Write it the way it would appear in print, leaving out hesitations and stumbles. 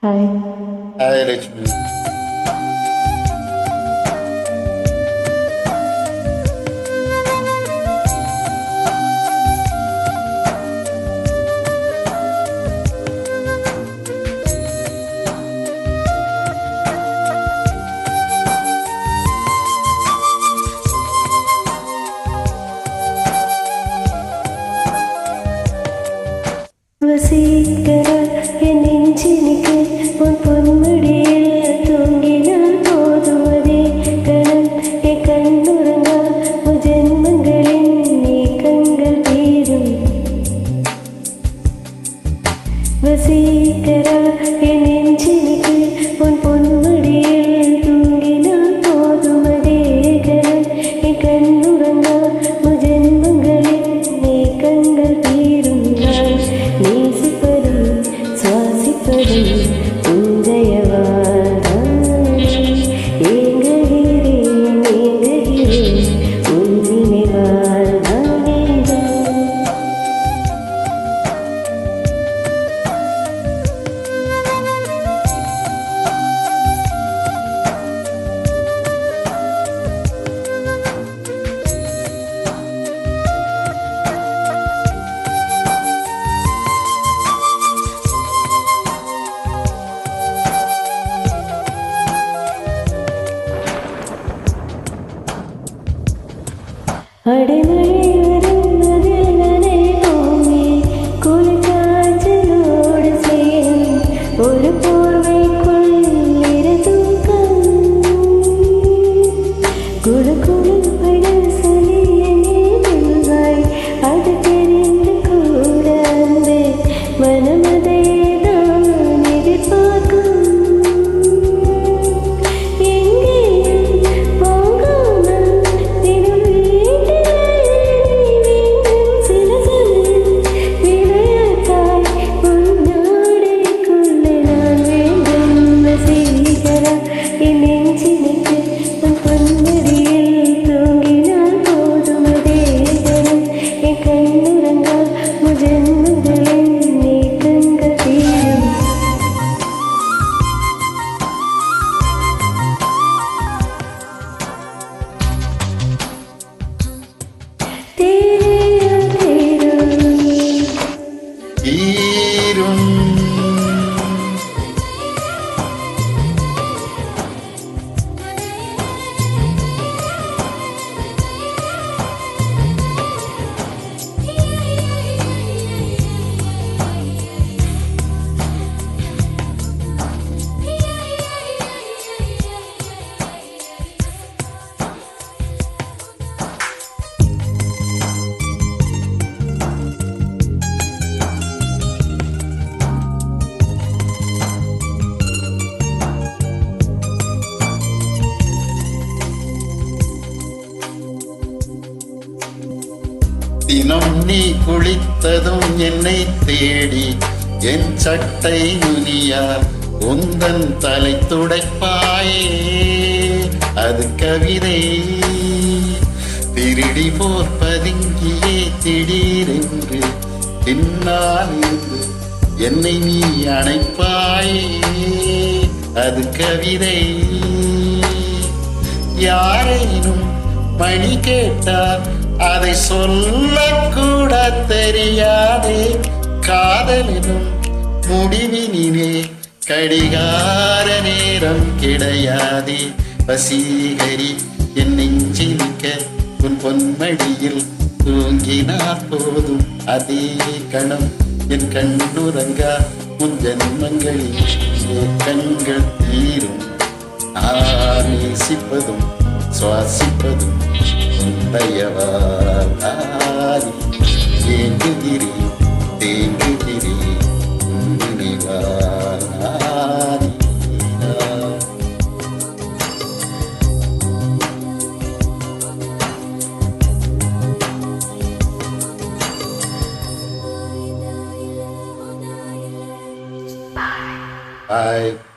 Hi. Hi, Lakshmi. வசீகர என் நெஞ்சினிக்கு உன் பொன்முடியில் தூங்கினால் போதுமதே கணம் என் கண்ணுறங்கா உன் ஜென்மங்களின் நீக்கங்கள் தீரும். வசீகர என் நெஞ்சினிக்கு உன் பொன்முடியில் தூங்கினால் போதுமதே கணம் என் கண்ணுறங்கா உன் ஜென்மங்களின் நீக்கங்கள் தீரும். நேசிப்பதும் சுவாசிப்பதும் உந்தயவாதான். ஏங்குகிறேன் ஏங்குகிறேன் உன் நினைவால் நான் என்றும். அடைமழை வரும் அதில் நனைவோமே குளிர்காய்ச்சலோடு சேரும் ஒரு போர்வைக்குள் இரு தூக்கம். குழு குழு படும் சலியனே வெல்வாய் அது தெரிந்து கூட அன்பே மனமதையே தான் எதிர்பார்க்கும். தினம் நீ குளித்ததும் என்னை தேடி என் சட்டை நுனியால் உந்தன் தலை துடைப்பாயே அது கவிதை. திருடி போர் பதுங்கியே திடீரென்று பின்னாலிருந்து என்னை நீ அணைப்பாயே அது கவிதை. யாரேனும் மணி கேட்டால் அதை சொல்லக்கூட தெரியாதே. காதலினும் முடிவினிலே கடிகார நேரம் கிடையாதே. வசீகரி என் நெஞ்சினிக்க உன் பொன்மடியில் தூங்கினார் போதும் அதே கணம் என் கண்ணுறங்கா உன் ஜன்மங்களில் கண்கள் தீரும். நேசிப்பதும் சுவாசிப்பதும் உந்தயவால் ஏங்குகிறேன் தேங்குகிறேன் நினைவால். Bye.